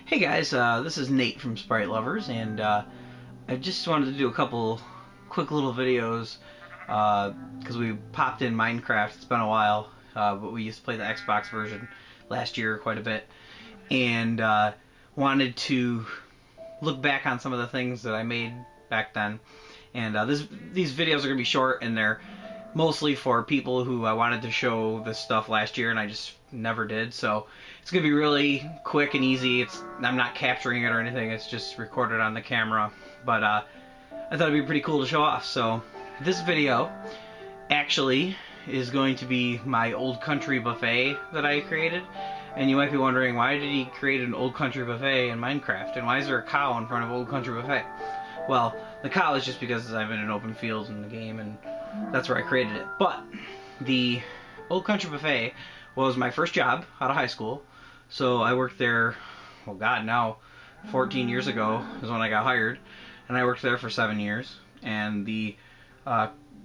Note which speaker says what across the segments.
Speaker 1: Hey guys, this is Nate from Sprite Lovers, and I just wanted to do a couple quick little videos because we popped in Minecraft. It's been a while, but we used to play the Xbox version last year quite a bit, and wanted to look back on some of the things that I made back then. And these videos are going to be short, and they're mostly for people who I wanted to show this stuff last year, and I just never did. So it's going to be really quick and easy. I'm not capturing it or anything. It's just recorded on the camera. But I thought it'd be pretty cool to show off. So this video actually is going to be my old country buffet that I created. And you might be wondering, why did he create an old country buffet in Minecraft? And why is there a cow in front of old country buffet? Well, the cow is just because I'm in an open field in the game, and that's where I created it. But the old country buffet was my first job out of high school. So I worked there, well, God, now 14 years ago is when I got hired. And I worked there for 7 years. And the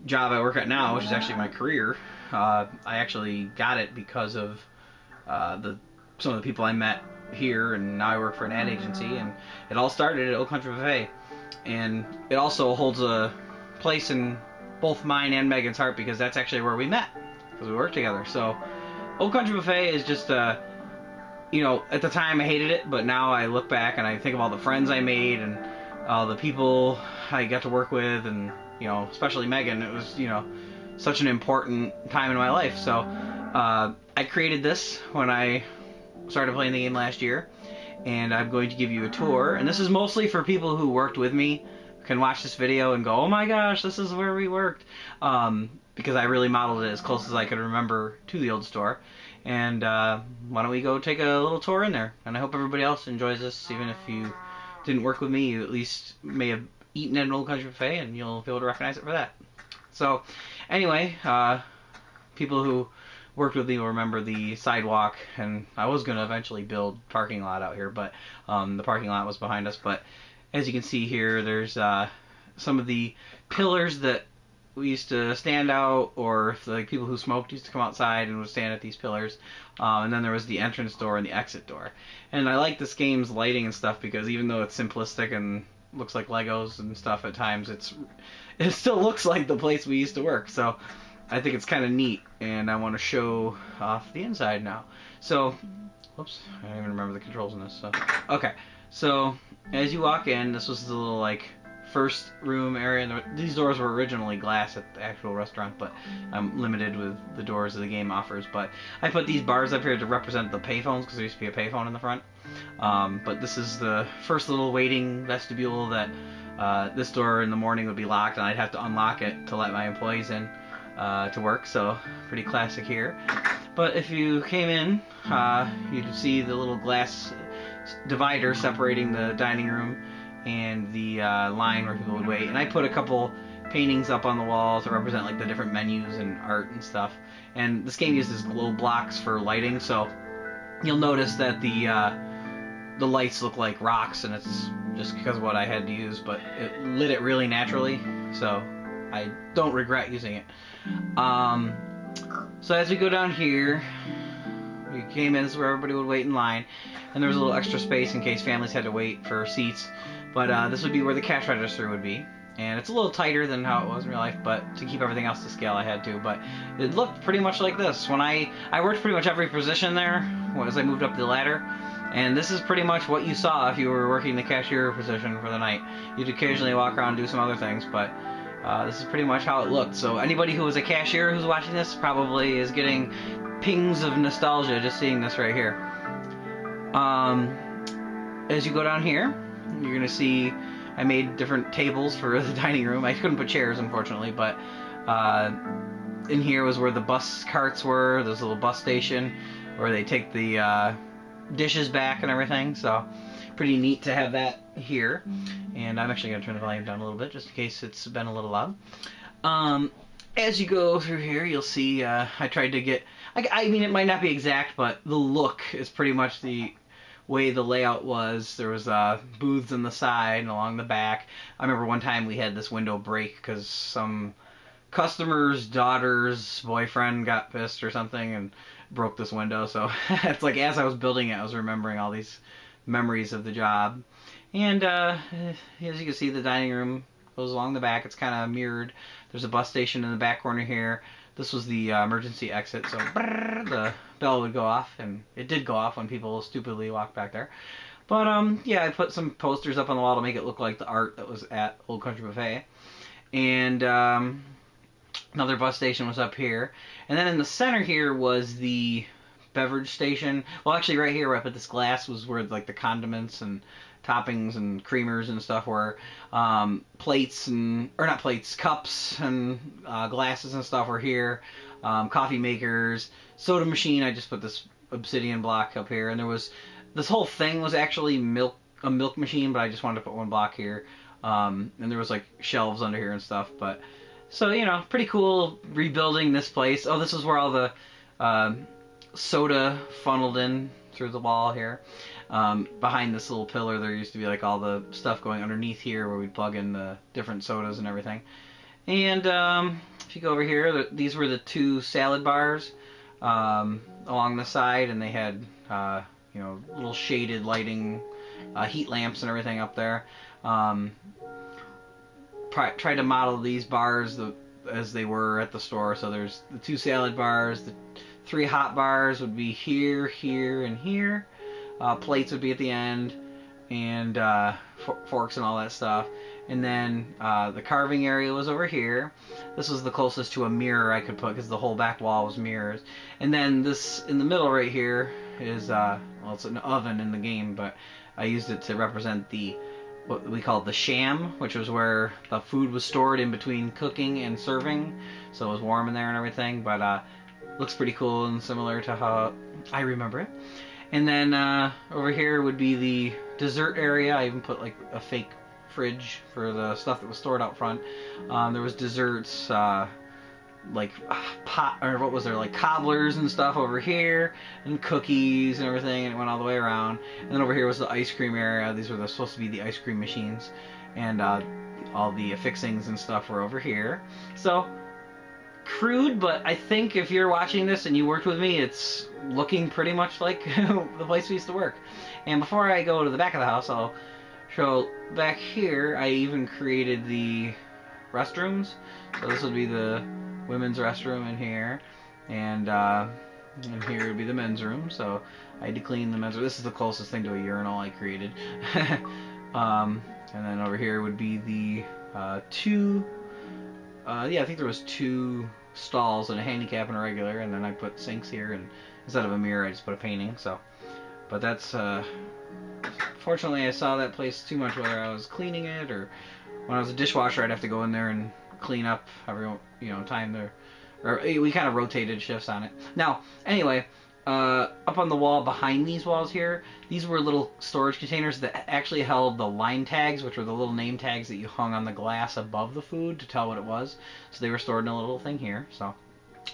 Speaker 1: job I work at now, which is actually my career, I actually got it because of some of the people I met here, and now I work for an ad agency, and it all started at Old Country Buffet. And it also holds a place in both mine and Megan's heart because that's actually where we met, because we worked together. So Old Country Buffet is just you know, at the time I hated it, but now I look back and I think of all the friends I made and all the people I got to work with, and you know, especially Megan. It was, you know, such an important time in my life. So I created this when I started playing the game last year, and I'm going to give you a tour. And this is mostly for people who worked with me, can watch this video and go, oh my gosh, this is where we worked, because I really modeled it as close as I could remember to the old store. And why don't we go take a little tour in there? And I hope everybody else enjoys this. Even if you didn't work with me, you at least may have eaten at an Old Country Buffet, and you'll be able to recognize it for that. So anyway, people who worked with me will remember the sidewalk, and I was going to eventually build parking lot out here, but the parking lot was behind us. But as you can see here, there's some of the pillars that we used to stand out, or if like people who smoked used to come outside and would stand at these pillars. And then there was the entrance door and the exit door. And I like this game's lighting and stuff because even though it's simplistic and looks like Legos and stuff at times, it still looks like the place we used to work. So I think it's kind of neat, and I want to show off the inside now. So, whoops, I don't even remember the controls in this. So, okay, so as you walk in, this was the little like first room area. And these doors were originally glass at the actual restaurant, but I'm limited with the doors that the game offers. But I put these bars up here to represent the payphones, because there used to be a payphone in the front. But this is the first little waiting vestibule that this door in the morning would be locked, and I'd have to unlock it to let my employees in to work. So pretty classic here. But if you came in, you'd see the little glass divider separating the dining room and the line where people would wait. And I put a couple paintings up on the wall to represent like the different menus and art and stuff. And this game uses glow blocks for lighting, so you'll notice that the lights look like rocks, and it's just because of what I had to use, but it lit it really naturally, so I don't regret using it. So as we go down here, we came in, this is where everybody would wait in line, and there was a little extra space in case families had to wait for seats. But this would be where the cash register would be. And it's a little tighter than how it was in real life, but to keep everything else to scale I had to. But it looked pretty much like this. When I worked pretty much every position there as I moved up the ladder. And this is pretty much what you saw if you were working the cashier position for the night. You'd occasionally walk around and do some other things, but this is pretty much how it looked. So anybody who was a cashier who's watching this probably is getting pings of nostalgia just seeing this right here. As you go down here, you're going to see I made different tables for the dining room. I couldn't put chairs, unfortunately, but in here was where the bus carts were. There's a little bus station where they take the dishes back and everything, so pretty neat to have that here. And I'm actually going to turn the volume down a little bit just in case it's been a little loud. As you go through here, you'll see I tried to get, I mean, it might not be exact, but the look is pretty much the way the layout was. There was booths on the side and along the back. I remember one time we had this window break because some customer's daughter's boyfriend got pissed or something and broke this window. So it's like as I was building it, I was remembering all these memories of the job. And as you can see, the dining room goes along the back. It's kind of mirrored. There's a bus station in the back corner here. This was the emergency exit, so brrr, the bell would go off, and it did go off when people stupidly walked back there. But yeah, I put some posters up on the wall to make it look like the art that was at Old Country Buffet. And another bus station was up here. And then in the center here was the beverage station. Well, actually right here where I put this glass was where like the condiments and toppings and creamers and stuff were. Plates and, or not plates, cups and glasses and stuff were here. Coffee makers, soda machine. I just put this obsidian block up here, and there was, this whole thing was actually a milk machine, but I just wanted to put one block here. And there was like shelves under here and stuff, but so, you know, pretty cool rebuilding this place. Oh, this is where all the soda funneled in through the wall here. Behind this little pillar there used to be like all the stuff going underneath here where we'd plug in the different sodas and everything. And if you go over here, these were the 2 salad bars along the side, and they had you know, little shaded lighting, heat lamps and everything up there. Tried to model these bars as they were at the store. So there's the 2 salad bars, the 3 hot bars would be here, here, and here. Plates would be at the end, and forks and all that stuff. And then the carving area was over here. This was the closest to a mirror I could put because the whole back wall was mirrors. And then this in the middle right here is, well, it's an oven in the game, but I used it to represent the, what we called the sham, which was where the food was stored in between cooking and serving. So it was warm in there and everything, but looks pretty cool and similar to how I remember it. And then over here would be the dessert area. I even put like a fake fridge for the stuff that was stored out front. There was desserts, like pot, or what was there, like cobblers and stuff over here, and cookies and everything, and it went all the way around. And then over here was the ice cream area. These were supposed to be the ice cream machines, and all the fixings and stuff were over here. So crude, but I think if you're watching this and you worked with me, it's looking pretty much like the place we used to work. And before I go to the back of the house, I'll show back here. I even created the restrooms. So this would be the women's restroom in here, and here would be the men's room. So I had to clean the men's room. This is the closest thing to a urinal I created. And then over here would be the 2. Yeah, I think there was 2 stalls and a handicap and a regular, and then I put sinks here, and instead of a mirror I just put a painting. So, but that's fortunately I saw that place too much, whether I was cleaning it or when I was a dishwasher I'd have to go in there and clean up every, you know, time there, or we kind of rotated shifts on it. Now anyway, up on the wall behind these walls here, these were little storage containers that actually held the line tags, which were the little name tags that you hung on the glass above the food to tell what it was. So they were stored in a little thing here. So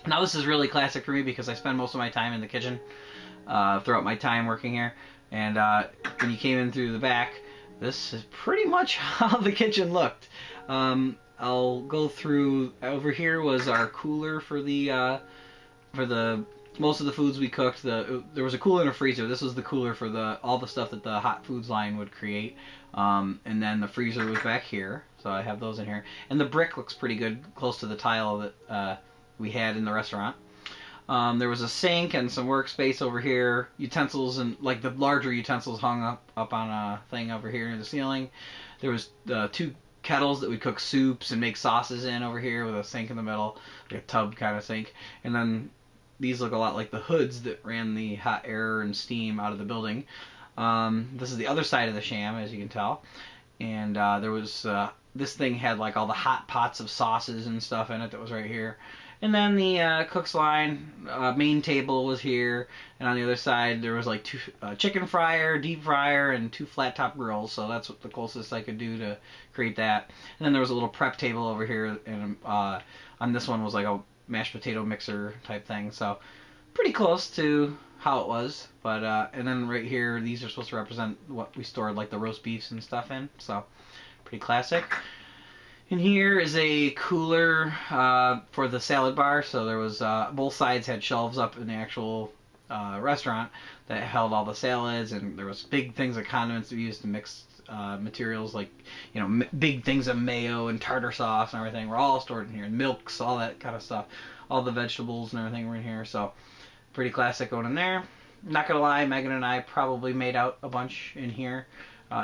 Speaker 1: now this is really classic for me because I spend most of my time in the kitchen throughout my time working here. And when you came in through the back, this is pretty much how the kitchen looked. I'll go through. Over here was our cooler for the most of the foods we cooked. There was a cooler and a freezer. This was the cooler for all the stuff that the hot foods line would create. And then the freezer was back here, so I have those in here. And the brick looks pretty good, close to the tile that we had in the restaurant. There was a sink and some workspace over here. Utensils, and like the larger utensils hung up on a thing over here in the ceiling. There was 2 kettles that we cook soups and make sauces in over here with a sink in the middle, like a tub kind of sink. And then these look a lot like the hoods that ran the hot air and steam out of the building. This is the other side of the sham, as you can tell. And there was, this thing had like all the hot pots of sauces and stuff in it that was right here. And then the cook's line, main table was here, and on the other side there was like 2 chicken fryer, deep fryer, and 2 flat top grills. So that's what the closest I could do to create that. And then there was a little prep table over here, and on this one was like a mashed potato mixer type thing. So pretty close to how it was. But and then right here, these are supposed to represent what we stored like the roast beefs and stuff in. So pretty classic. And here is a cooler for the salad bar. So there was both sides had shelves up in the actual restaurant that held all the salads, and there was big things of condiments that we used to mix materials, like, you know, big things of mayo and tartar sauce and everything were all stored in here, and milks, all that kind of stuff, all the vegetables and everything were in here. So pretty classic going in there. Not gonna lie, Megan and I probably made out a bunch in here,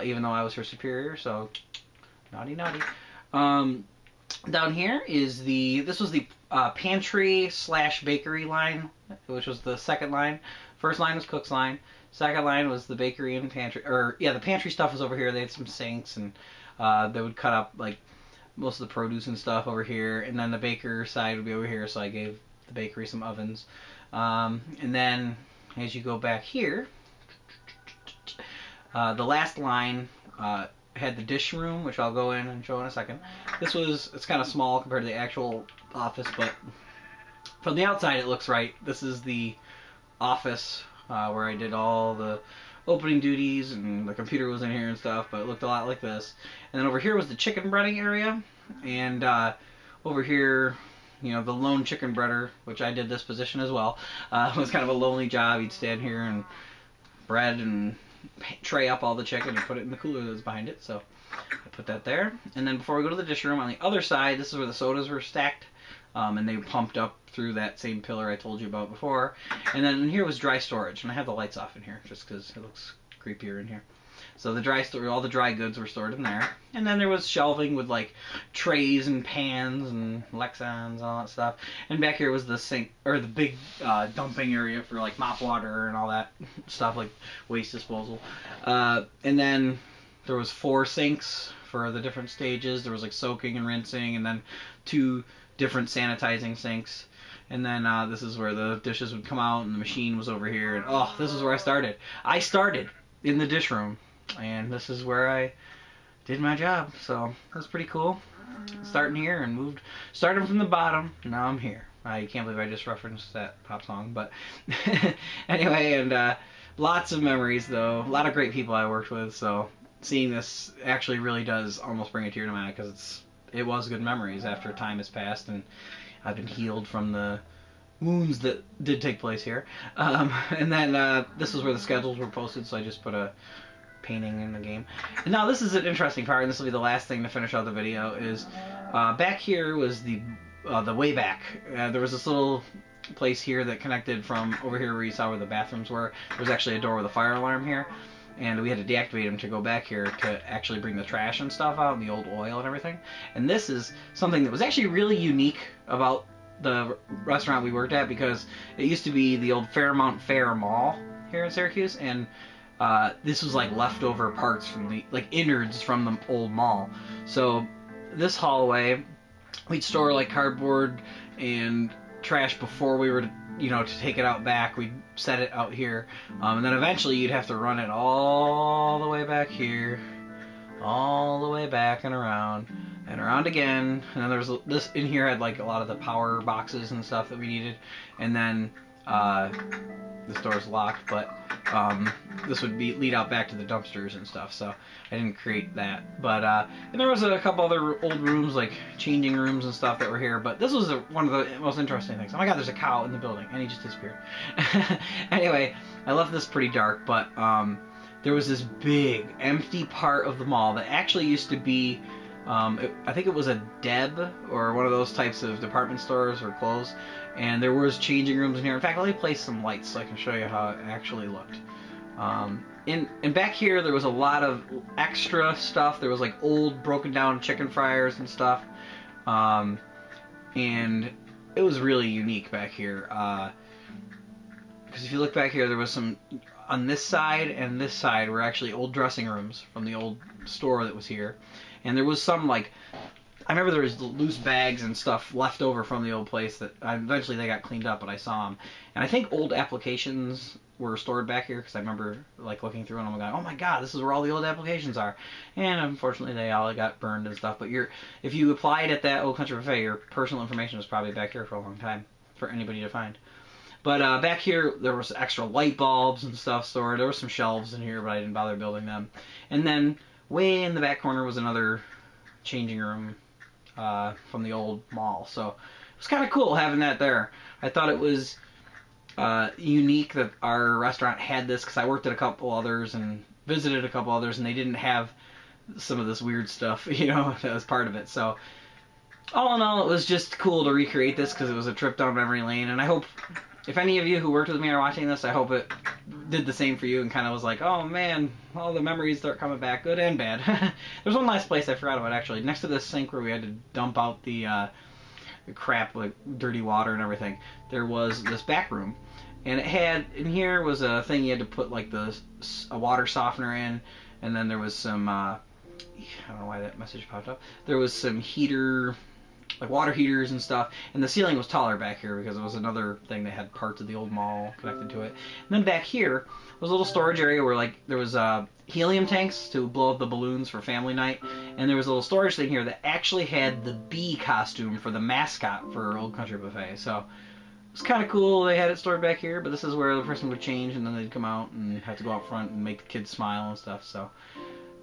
Speaker 1: even though I was her superior, so naughty naughty. Down here is this was the pantry / bakery line, which was the second line. First line was cook's line. Second line was the bakery and pantry, or yeah, the pantry stuff was over here. They had some sinks, and they would cut up like most of the produce and stuff over here. And then the baker side would be over here, so I gave the bakery some ovens. And then as you go back here, the last line had the dish room, which I'll go in and show in a second. It's kind of small compared to the actual office, but from the outside it looks right. This is the office where I did all the opening duties, and the computer was in here and stuff, but it looked a lot like this. And then over here was the chicken breading area, and over here, you know, the lone chicken breader, which I did this position as well. It was kind of a lonely job. You'd stand here and bread and tray up all the chicken and put it in the cooler that was behind it. So I put that there. And then before we go to the dish room, on the other side, this is where the sodas were stacked. And they pumped up through that same pillar I told you about before. And then in here was dry storage, and I have the lights off in here just because it looks creepier in here. So the dry storage, all the dry goods were stored in there. And then there was shelving with like trays and pans and Lexans and all that stuff. And back here was the sink, or the big dumping area for like mop water and all that stuff, like waste disposal. And then there was 4 sinks for the different stages. There was like soaking and rinsing, and then 2 different sanitizing sinks. And then this is where the dishes would come out, and the machine was over here. And oh, this is where I started. I started in the dish room, and this is where I did my job. So that's pretty cool. Starting here and starting from the bottom. Now I'm here. I can't believe I just referenced that pop song, but anyway, and lots of memories though. A lot of great people I worked with. So seeing this actually really does almost bring a tear to my eye, because it was good memories after time has passed, and I've been healed from the wounds that did take place here. And then this is where the schedules were posted, so I just put a painting in the game. And now this is an interesting part, and this will be the last thing to finish out the video, is back here was the way back. There was this little place here that connected from over here where you saw where the bathrooms were. There was actually a door with a fire alarm here, and we had to deactivate them to go back here to actually bring the trash and stuff out, and the old oil and everything. And this is something that was actually really unique about the restaurant we worked at, because it used to be the old Fairmount Fair Mall here in Syracuse, and this was like leftover parts from the, like innards from the old mall. So this hallway, we'd store like cardboard and trash before we were to, you know, to take it out back. We'd set it out here, and then eventually you'd have to run it all the way back here, all the way back and around again. And then there was this in here had like a lot of the power boxes and stuff that we needed, and then this door's locked, but this would lead out back to the dumpsters and stuff, so I didn't create that. But and there was a couple other old rooms, like changing rooms and stuff that were here, but this was one of the most interesting things. Oh my god, there's a cow in the building, and he just disappeared. Anyway, I left this pretty dark, but there was this big empty part of the mall that actually used to be, I think it was a Deb, or one of those types of department stores or clothes, and there was changing rooms in here. In fact, let me place some lights so I can show you how it actually looked. And back here there was a lot of extra stuff. There was like old broken down chicken fryers and stuff, and it was really unique back here, because if you look back here, there was some on this side and this side were actually old dressing rooms from the old store that was here. And there was some, like, I remember there was loose bags and stuff left over from the old place that eventually they got cleaned up, but I saw them. And I think old applications were stored back here, because I remember like looking through and I'm like, oh my god, this is where all the old applications are. And unfortunately they all got burned and stuff. But if you applied at that old country buffet, your personal information was probably back here for a long time for anybody to find. But back here there was extra light bulbs and stuff stored. There were some shelves in here, but I didn't bother building them. And then way in the back corner was another changing room from the old mall. So it was kind of cool having that there. I thought it was unique that our restaurant had this, because I worked at a couple others and visited a couple others, and they didn't have some of this weird stuff, you know, that was part of it. So all in all, it was just cool to recreate this because it was a trip down memory lane, and I hope if any of you who worked with me are watching this, I hope it did the same for you and kind of was like, oh man, all the memories start coming back, good and bad. There's one last place I forgot about, actually. Next to this sink where we had to dump out the crap, like dirty water and everything, there was this back room. And it had, in here was a thing you had to put like a water softener in, and then there was some, I don't know why that message popped up, there was some heater, like water heaters and stuff, and the ceiling was taller back here because it was another thing that had parts of the old mall connected to it. And then back here was a little storage area where like there was helium tanks to blow up the balloons for family night, and there was a little storage thing here that actually had the bee costume for the mascot for Old Country Buffet. So it was kind of cool. They had it stored back here, but this is where the person would change and then they'd come out and have to go out front and make the kids smile and stuff. So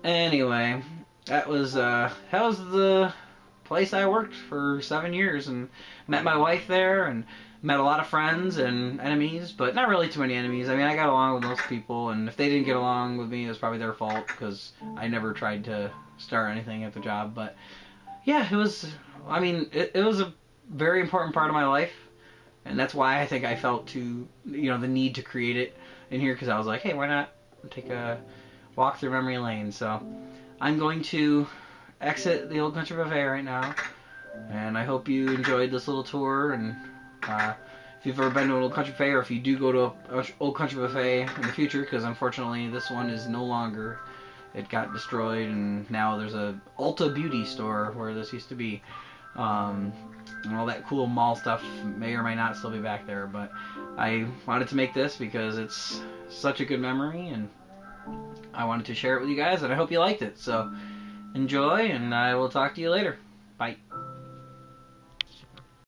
Speaker 1: anyway, that was the place I worked for 7 years, and met my wife there and met a lot of friends and enemies, but not really too many enemies. I mean, I got along with most people, and if they didn't get along with me, it was probably their fault because I never tried to start anything at the job. But yeah, it was, I mean, it was a very important part of my life, and that's why I think I felt the need to create it in here, because I was like, hey, why not take a walk through memory lane? So I'm going to exit the Old Country Buffet right now, and I hope you enjoyed this little tour. And if you've ever been to an Old Country Buffet, or if you do go to an Old Country Buffet in the future, because unfortunately this one is no longer, it got destroyed, and now there's a Ulta Beauty store where this used to be, and all that cool mall stuff may or may not still be back there, but I wanted to make this because it's such a good memory, and I wanted to share it with you guys, and I hope you liked it. So enjoy, and I will talk to you later. Bye.